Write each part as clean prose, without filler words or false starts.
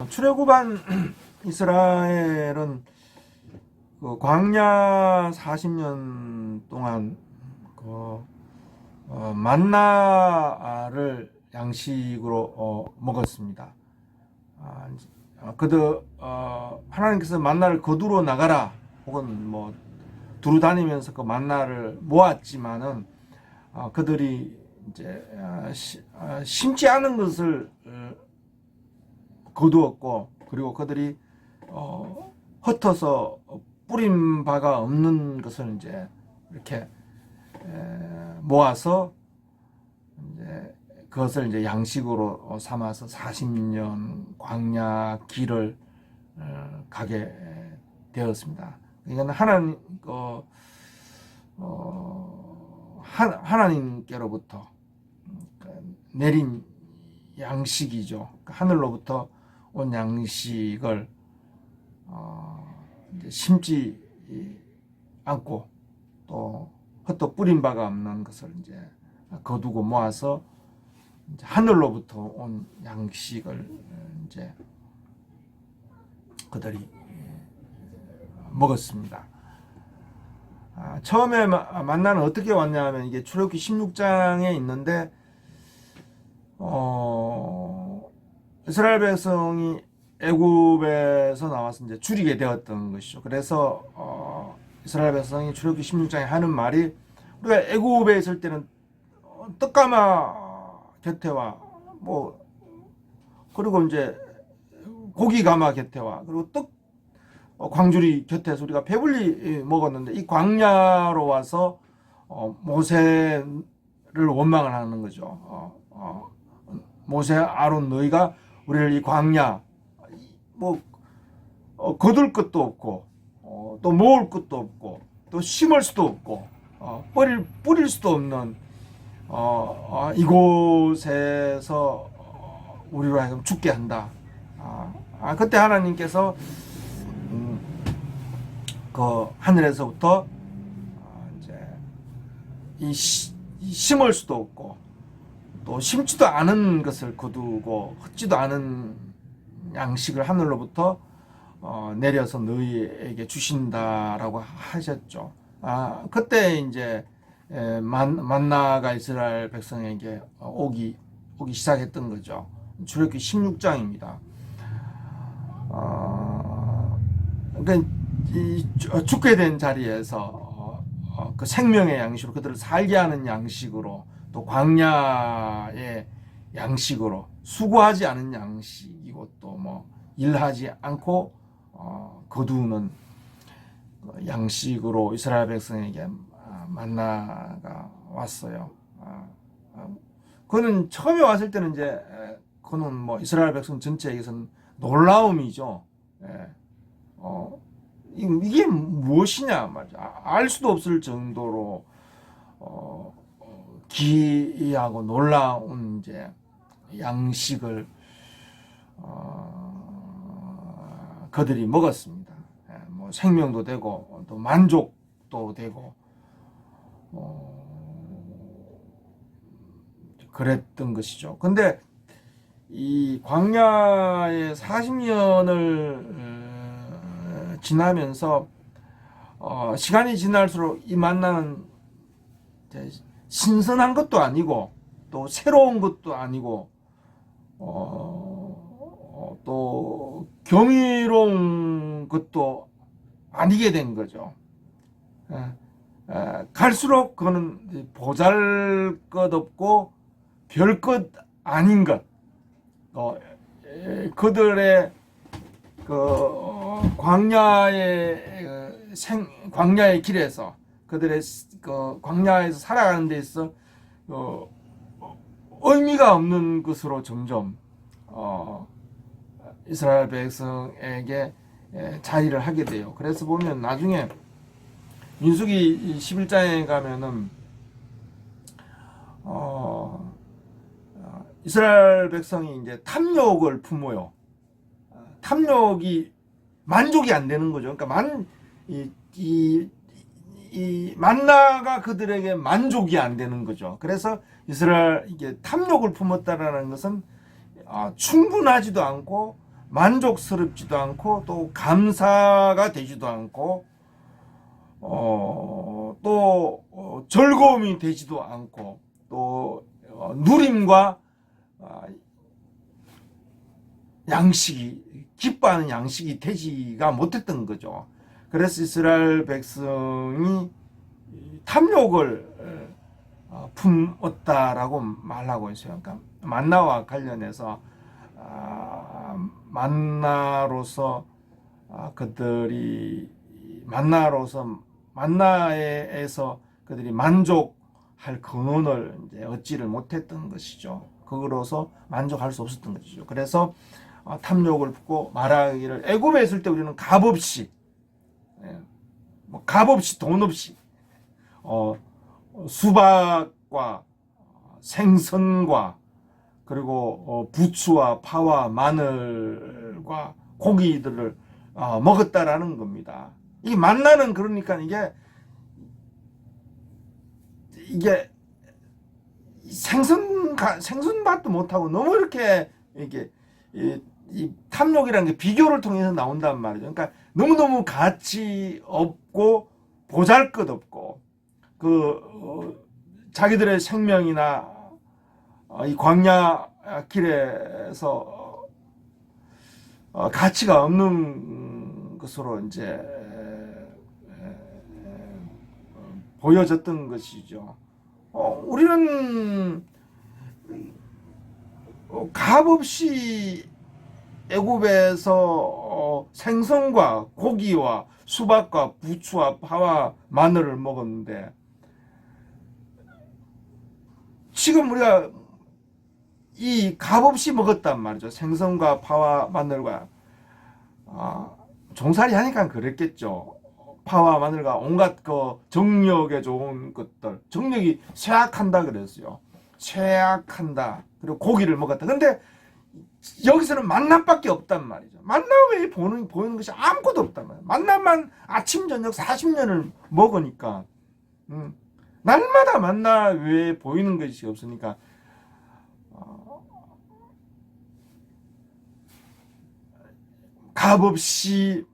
출애굽한 이스라엘은 그 광야 40년 동안 만나를 양식으로 먹었습니다. 하나님께서 만나를 거두러 나가라 혹은 뭐 두루 다니면서 그 만나를 모았지만은 그들이 이제 심지 않은 것을 거두었고, 그리고 그들이 흩어서 뿌린 바가 없는 것을 이제 이렇게 모아서 이제 그것을 이제 양식으로 삼아서 40년 광야 길을 가게 되었습니다. 이건 하나님께로부터 내린 양식이죠. 하늘로부터 온 양식을 이제 심지 않고 또 흩어 뿌린 바가 없는 것을 이제 거두고 모아서 이제 하늘로부터 온 양식을 이제 그들이 먹었습니다. 처음에 만나는 어떻게 왔냐면 이게 출애굽기 16장에 있는데 이스라엘 백성이 애굽에서 나와서 이제 줄이게 되었던 것이죠. 그래서 이스라엘 백성이 출애굽기 16장에 하는 말이, 우리가 애굽에 있을 때는 떡가마 곁에와 뭐 그리고 이제 고기가마 곁에와 그리고 광주리 곁에서 우리가 배불리 먹었는데, 이 광야로 와서 모세를 원망을 하는 거죠. 모세, 아론, 너희가 우리를 이 광야 뭐 거둘 것도 없고 또 모을 것도 없고 또 심을 수도 없고 뿌릴 수도 없는 이곳에서 우리로 하여금 죽게 한다. 그때 하나님께서 그 하늘에서부터 이제 심을 수도 없고 또 심지도 않은 것을 거두고 헛지도 않은 양식을 하늘로부터 내려서 너희에게 주신다라고 하셨죠. 그때 이제 만나가 이스라엘 백성에게 오기 시작했던 거죠. 출애굽기 16장입니다. 그러니까 죽게 된 자리에서 그 생명의 양식으로 그들을 살게 하는 양식으로, 또 광야의 양식으로, 수고하지 않은 양식이고 또 뭐 일하지 않고 거두는 양식으로 이스라엘 백성에게 만나가 왔어요. 그는 처음에 왔을 때는 이제 그는 뭐 이스라엘 백성 전체에게서는 놀라움이죠. 이게 무엇이냐 말이죠. 알 수도 없을 정도로 기이하고 놀라운 이제 양식을 그들이 먹었습니다. 뭐 생명도 되고 또 만족도 되고 그랬던 것이죠. 근데 이 광야의 40년을 지나면서 시간이 지날수록 이 만나는 신선한 것도 아니고 또 새로운 것도 아니고 또 경이로운 것도 아니게 된 거죠. 갈수록 그거는 보잘것없고 별것 아닌 것, 그들의 그 광야의 길에서, 그들의 그 광야에서 살아가는 데 있어 의미가 없는 것으로 점점 이스라엘 백성에게 자리를 하게 돼요. 그래서 보면 나중에 민수기 11장에 가면은 이스라엘 백성이 이제 탐욕을 품어요. 탐욕이 만족이 안 되는 거죠. 그러니까 이 만나가 그들에게 만족이 안 되는 거죠. 그래서 이게 탐욕을 품었다라는 것은 충분하지도 않고 만족스럽지도 않고 또 감사가 되지도 않고 또 즐거움이 되지도 않고 또 누림과 양식이 기뻐하는 양식이 되지가 못했던 거죠. 그래서 이스라엘 백성이 탐욕을 품었다라고 말하고 있어요. 그러니까 만나와 관련해서 만나로서 그들이 만나에서 그들이 만족할 근원을 이제 얻지를 못했던 것이죠. 그거로서 만족할 수 없었던 것이죠. 그래서 탐욕을 품고 말하기를 애굽에 있을 때 우리는 값없이 값없이 돈 없이 수박과 생선과 그리고 부추와 파와 마늘과 고기들을 먹었다라는 겁니다. 이 만나는 그러니까 이게 생선맛도 못하고 너무 이렇게 이 탐욕이라는 게 비교를 통해서 나온단 말이죠. 그러니까 너무너무 가치 없고 보잘것없고 자기들의 생명이나 이 광야 길에서 가치가 없는 것으로 이제 보여졌던 것이죠. 우리는 값없이 애굽에서 생선과 고기와 수박과 부추와 파와 마늘을 먹었는데 지금 우리가 이 값없이 먹었단 말이죠. 생선과 파와 마늘과 종살이 하니까 그랬겠죠. 파와 마늘과 온갖 정력에 좋은 것들, 정력이 쇠약한다 그랬어요. 쇠약한다. 그리고 고기를 먹었다. 근데 여기서는 만남밖에 없단 말이죠. 만남 외에 보이는 것이 아무것도 없단 말이에요. 만남만 아침 저녁 40년을 먹으니까 날마다 만나 외에 보이는 것이 없으니까 값없이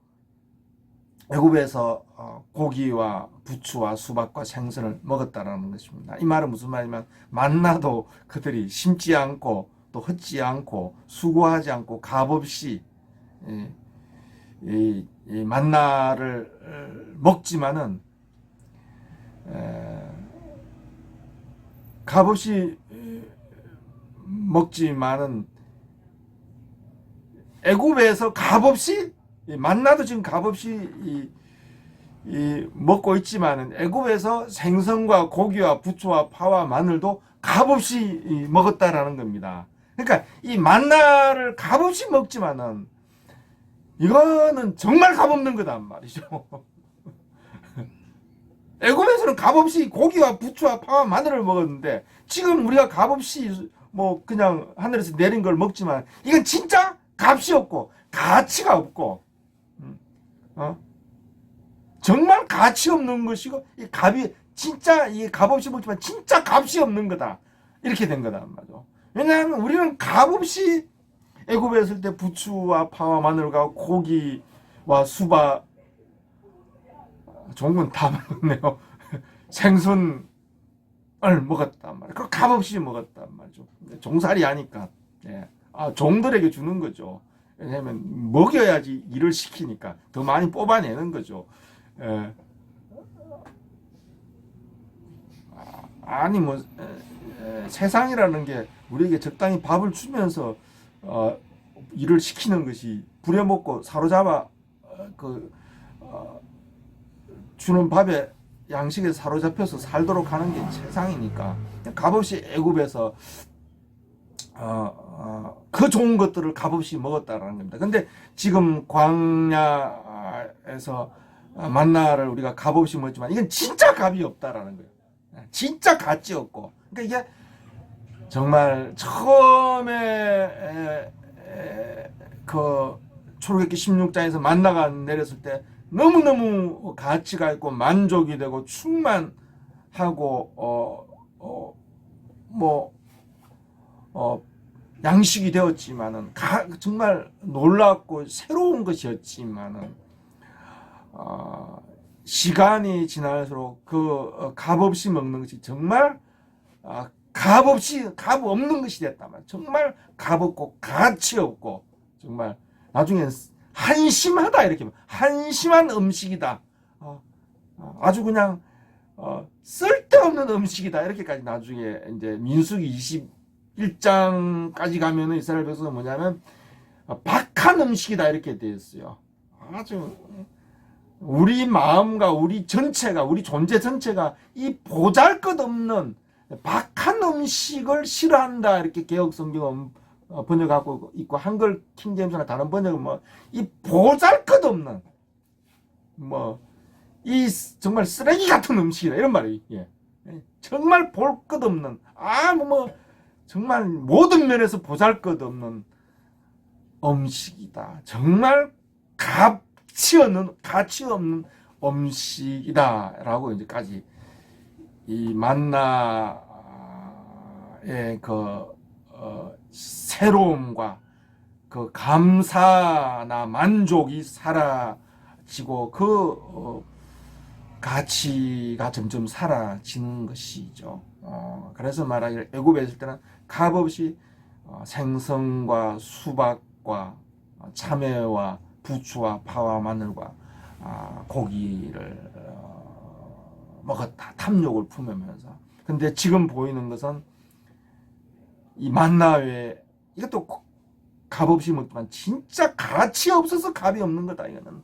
애굽에서 고기와 부추와 수박과 생선을 먹었다라는 것입니다. 이 말은 무슨 말이냐면 만나도 그들이 심지 않고 또 헛지 않고 수고하지 않고 값없이 이 만나를 먹지만은 값없이 먹지만은 애굽에서 값없이 만나도 지금 값없이 먹고 있지만은 애굽에서 생선과 고기와 부추와 파와 마늘도 값없이 먹었다라는 겁니다. 그러니까 이 만나를 값없이 먹지만은 이거는 정말 값없는 거단 말이죠. 애굽에서는 값없이 고기와 부추와 파와 마늘을 먹었는데 지금 우리가 값없이 뭐 그냥 하늘에서 내린 걸 먹지만 이건 진짜 값이 없고 가치가 없고 정말 가치 없는 것이고 이 값이 진짜 이 값없이 먹지만 진짜 값이 없는 거다. 이렇게 된 거다 말이죠. 왜냐하면 우리는 값없이 애굽에 있을 때 부추와 파와 마늘과 고기와 수박 좋은 건 다 먹었네요. 생선을 먹었단 말이에요. 그 값없이 먹었단 말이죠. 종살이 하니까 종들에게 주는 거죠. 왜냐하면 먹여야지 일을 시키니까 더 많이 뽑아내는 거죠. 아니 뭐 세상이라는 게 우리에게 적당히 밥을 주면서 일을 시키는 것이 부려먹고 사로잡아 주는 밥에 양식에 사로잡혀서 살도록 하는 게 세상이니까 값없이 애굽에서 그 좋은 것들을 값없이 먹었다라는 겁니다. 근데 지금 광야에서 만나를 우리가 값없이 먹지만 이건 진짜 값이 없다라는 거예요. 진짜 가치 없고. 그러니까 이게 정말 처음에 그 출애굽기 16장에서 만나가 내렸을 때 너무너무 가치가 있고 만족이 되고 충만하고 양식이 되었지만은 정말 놀랍고 새로운 것이었지만은 시간이 지날수록 그 값없이 먹는 것이 정말 값 없는 것이 됐단 말이야. 정말 값 없고 가치 없고 정말 나중엔 한심하다 이렇게 한심한 음식이다. 아주 그냥 쓸데없는 음식이다 이렇게까지 나중에 이제 민수기 21장까지 가면은 이스라엘 백성은 뭐냐면 박한 음식이다 이렇게 되었어요. 아주 우리 마음과 우리 전체가 우리 존재 전체가 이 보잘것없는 박한 음식을 싫어한다 이렇게 개혁 성경은 번역하고 있고 한글 킹제임스나 다른 번역은 뭐 이 보잘것없는 뭐 이 정말 쓰레기 같은 음식이다 이런 말이 예. 정말 볼 것 없는 뭐 정말 모든 면에서 보잘 것 없는 음식이다. 정말 가치 없는 음식이다라고 이제까지 이 만나의 그 새로움과 그 감사나 만족이 사라지고 그 가치가 점점 사라지는 것이죠. 그래서 말하기를 애굽에 있을 때는 값없이 생선과 수박과 참외와 부추와 파와 마늘과 고기를 먹었다. 탐욕을 품으면서. 근데 지금 보이는 것은 이 만나 외에 이것도 값없이 먹지만 진짜 가치 없어서 값이 없는 거다. 이거는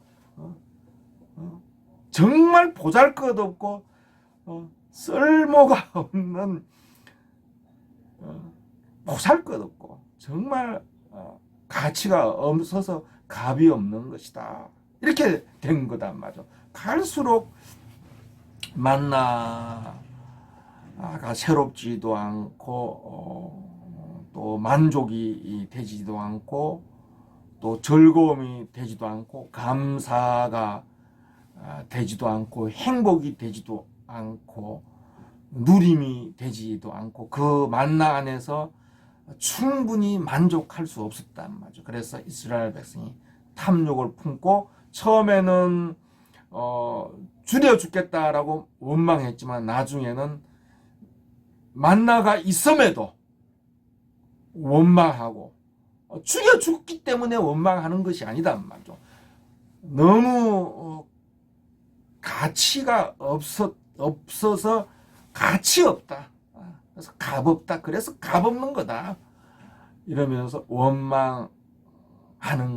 정말 보잘것없고 쓸모가 없는 보잘것없고 정말 가치가 없어서 값이 없는 것이다. 이렇게 된 거다 말이죠. 갈수록 만나가 새롭지도 않고 또 만족이 되지도 않고 또 즐거움이 되지도 않고 감사가 되지도 않고 행복이 되지도 않고 누림이 되지도 않고 그 만나 안에서 충분히 만족할 수 없었단 말이죠. 그래서 이스라엘 백성이 탐욕을 품고 처음에는 줄여 죽겠다라고 원망했지만 나중에는 만나가 있음에도 원망하고 줄여 죽기 때문에 원망하는 것이 아니다 말이죠. 너무 가치가 없어서 가치 없다. 그래서 값 없다. 그래서 값 없는 거다. 이러면서 원망하는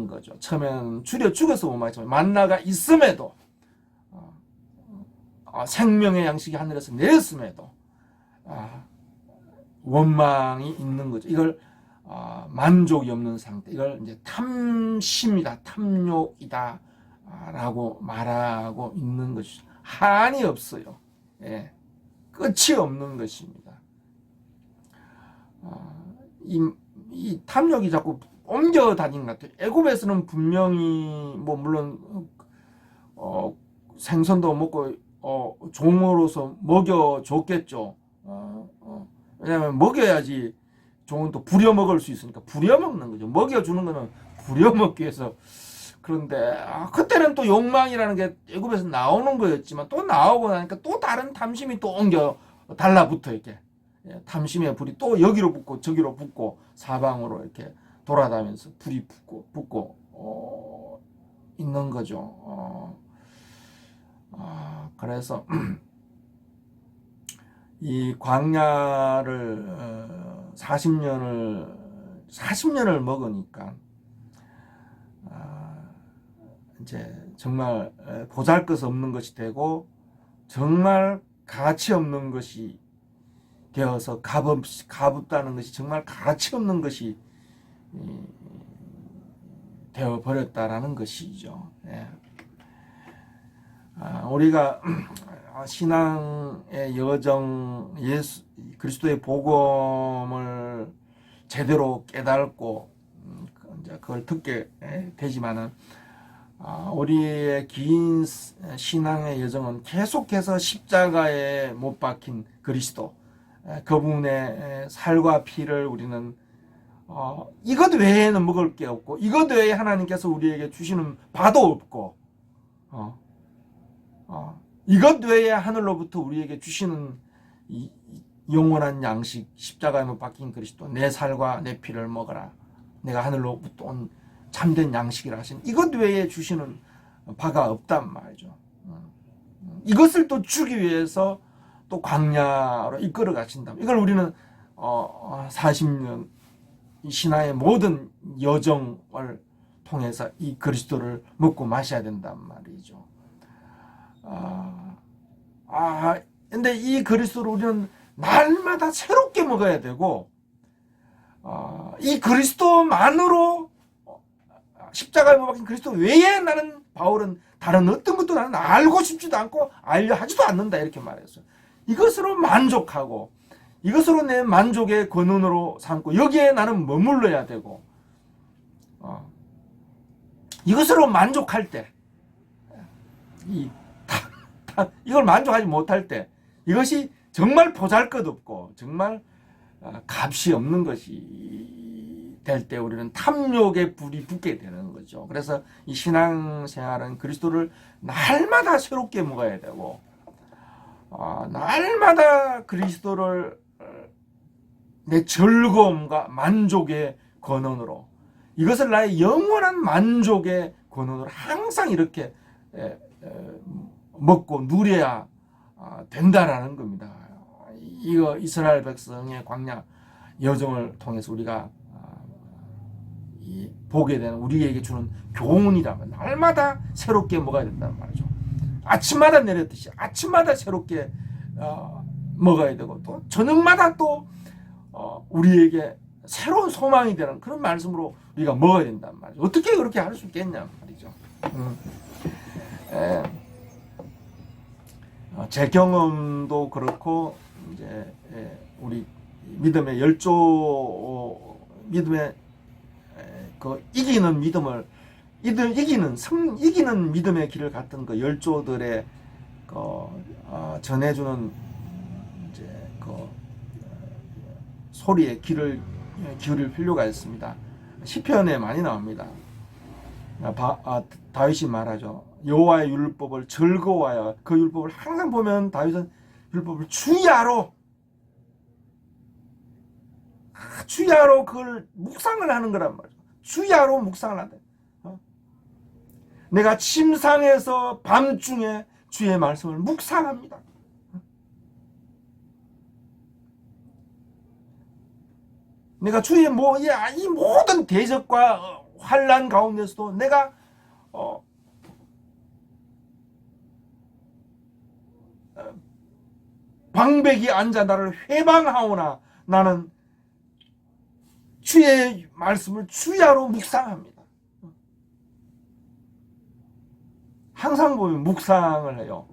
거죠. 처음에는 줄여 죽여서 원망했지만 만나가 있음에도 생명의 양식이 하늘에서 내렸음에도 원망이 있는 거죠. 이걸 만족이 없는 상태. 이걸 이제 탐심이다, 탐욕이다 라고 말하고 있는 것이죠. 한이 없어요. 예. 끝이 없는 것입니다. 이 탐욕이 자꾸 옮겨 다니는 것 같아요. 애굽에서는 분명히 뭐 물론 생선도 먹고 종으로서 먹여줬겠죠. 왜냐하면 먹여야지 종은 또 부려먹을 수 있으니까 부려먹는 거죠. 먹여주는 거는 부려먹기 위해서. 그런데 그때는 또 욕망이라는 게 애굽에서 나오는 거였지만 또 나오고 나니까 또 다른 탐심이 또 옮겨 달라붙어 이렇게 탐심의 불이 또 여기로 붙고 저기로 붙고 사방으로 이렇게 돌아다니면서 불이 붙고 있는 거죠. 그래서 이 광야를 40년을 먹으니까 이제 정말 보잘것 없는 것이 되고 정말 가치 없는 것이 되어서 값없다는 것이 정말 가치 없는 것이 되어 버렸다라는 것이죠. 예. 우리가 신앙의 여정, 그리스도의 복음을 제대로 깨닫고 이제 그걸 듣게 되지만은 우리의 긴 신앙의 여정은 계속해서 십자가에 못 박힌 그리스도, 그분의 살과 피를 우리는 이것 외에는 먹을 게 없고 이것 외에 하나님께서 우리에게 주시는 바도 없고 이것 외에 하늘로부터 우리에게 주시는 이 영원한 양식, 십자가에 못 박힌 그리스도, 내 살과 내 피를 먹어라, 내가 하늘로부터 온 참된 양식이라 하신 이것 외에 주시는 바가 없단 말이죠. 이것을 또 주기 위해서 또 광야로 이끌어 가신다. 이걸 우리는 40년 신화의 모든 여정을 통해서 이 그리스도를 먹고 마셔야 된단 말이죠. 근데 이 그리스도를 우리는 날마다 새롭게 먹어야 되고, 이 그리스도만으로 십자가에 못 박힌 그리스도 외에 나는 바울은 다른 어떤 것도 나는 알고 싶지도 않고 알려 하지도 않는다 이렇게 말했어요. 이것으로 만족하고 이것으로 내 만족의 근원으로 삼고 여기에 나는 머물러야 되고 이것으로 만족할 때 이걸 만족하지 못할 때 이것이 정말 보잘것없고 정말 값이 없는 것이 될 때 우리는 탐욕의 불이 붙게 되는 거죠. 그래서 이 신앙생활은 그리스도를 날마다 새롭게 먹어야 되고 날마다 그리스도를 내 즐거움과 만족의 근원으로 이것을 나의 영원한 만족의 근원으로 항상 이렇게 먹고 누려야 된다라는 겁니다. 이거 이스라엘 백성의 광야 여정을 통해서 우리가 보게 되는 우리에게 주는 교훈이라면 날마다 새롭게 먹어야 된다는 말이죠. 아침마다 내렸듯이 아침마다 새롭게 먹어야 되고 또 저녁마다 또 우리에게 새로운 소망이 되는 그런 말씀으로 우리가 먹어야 된단 말이죠. 어떻게 그렇게 할 수 있겠냐 말이죠. 제 경험도 그렇고 이제 우리 믿음의 열조 믿음의 그 이기는 믿음을 이기는 믿음의 길을 갔던 그 열조들의 전해주는 이제 소리에 귀를 기울일 필요가 있습니다. 시편에 많이 나옵니다. 다윗이 말하죠. 여호와의 율법을 즐거워하여 그 율법을 항상 보면 다윗은 율법을 주야로 그걸 묵상을 하는 거란 말이죠. 주야로 묵상을 한다. 내가 침상에서 밤중에 주의 말씀을 묵상합니다. 내가 주의 이 모든 대적과 환난 가운데서도 내가 방백이 앉아 나를 회방하오나 나는 주의 말씀을 주야로 묵상합니다. 항상 보면 묵상을 해요.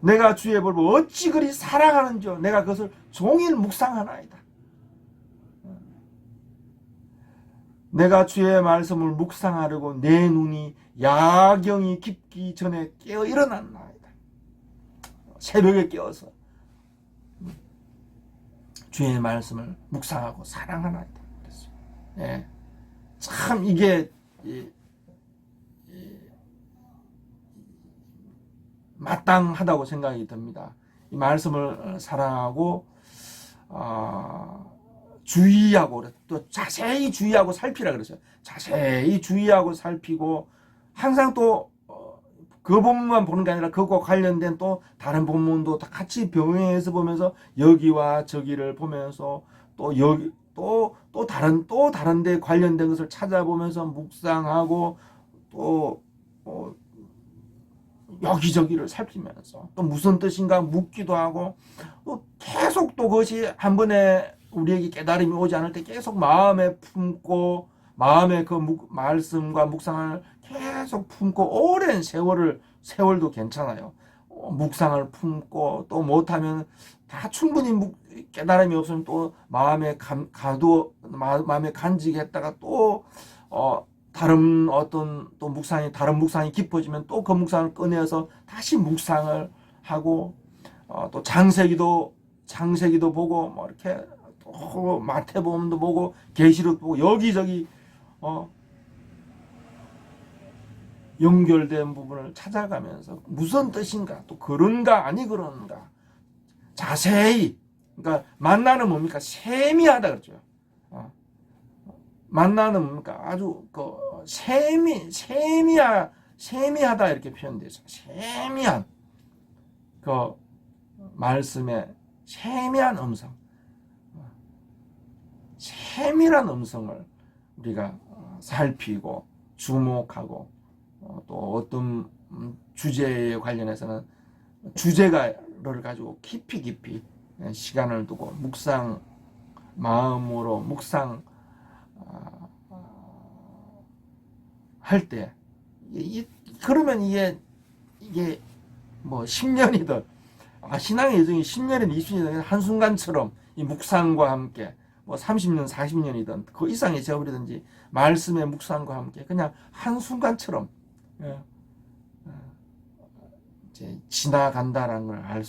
내가 주의 법을 어찌 그리 사랑하는지요. 내가 그것을 종일 묵상하나이다. 내가 주의 말씀을 묵상하려고 내 눈이 야경이 깊기 전에 깨어 일어났나이다. 새벽에 깨어서 주의 말씀을 묵상하고 사랑하나이다. 예. 참 이게 마땅하다고 생각이 듭니다. 이 말씀을 사랑하고 주의하고 또 자세히 주의하고 살피라 그랬어요. 자세히 주의하고 살피고 항상 또 그 본문만 보는 게 아니라 그것과 관련된 또 다른 본문도 다 같이 병행해서 보면서 여기와 저기를 보면서 또 여기 또 다른 데 관련된 것을 찾아보면서 묵상하고 또 여기저기를 살피면서 또 무슨 뜻인가 묻기도 하고 또 계속 또 그것이 한 번에 우리에게 깨달음이 오지 않을 때 계속 마음에 품고 마음의 그 말씀과 묵상을 계속 품고 오랜 세월도 괜찮아요. 묵상을 품고 또 못하면 다 충분히 깨달음이 없으면 또 마음에 간직했다가 또 다른 묵상이 깊어지면 또 그 묵상을 꺼내서 다시 묵상을 하고 또 장세기도 보고 뭐 이렇게 마태복음도 보고 계시록 보고 여기저기 연결된 부분을 찾아가면서 무슨 뜻인가, 또 그런가 아니 그런가 자세히, 그러니까 만나는 뭡니까? 세미하다 그러죠. 만나는 뭡니까? 아주 그 세미하다 이렇게 표현되죠. 세미한 그 말씀의 세미한 음성, 세밀한 음성을 우리가 살피고 주목하고, 또 어떤 주제에 관련해서는 주제가를 가지고 깊이 시간을 두고 마음으로 묵상 할 때, 그러면 이게 뭐 10년이든 신앙의 여정이 10년이든 20년이든 한순간처럼 이 묵상과 함께 뭐 30년 40년이든 그 이상의 세월이든지 말씀의 묵상과 함께 그냥 한순간처럼 이제 지나간다라는 걸 알 수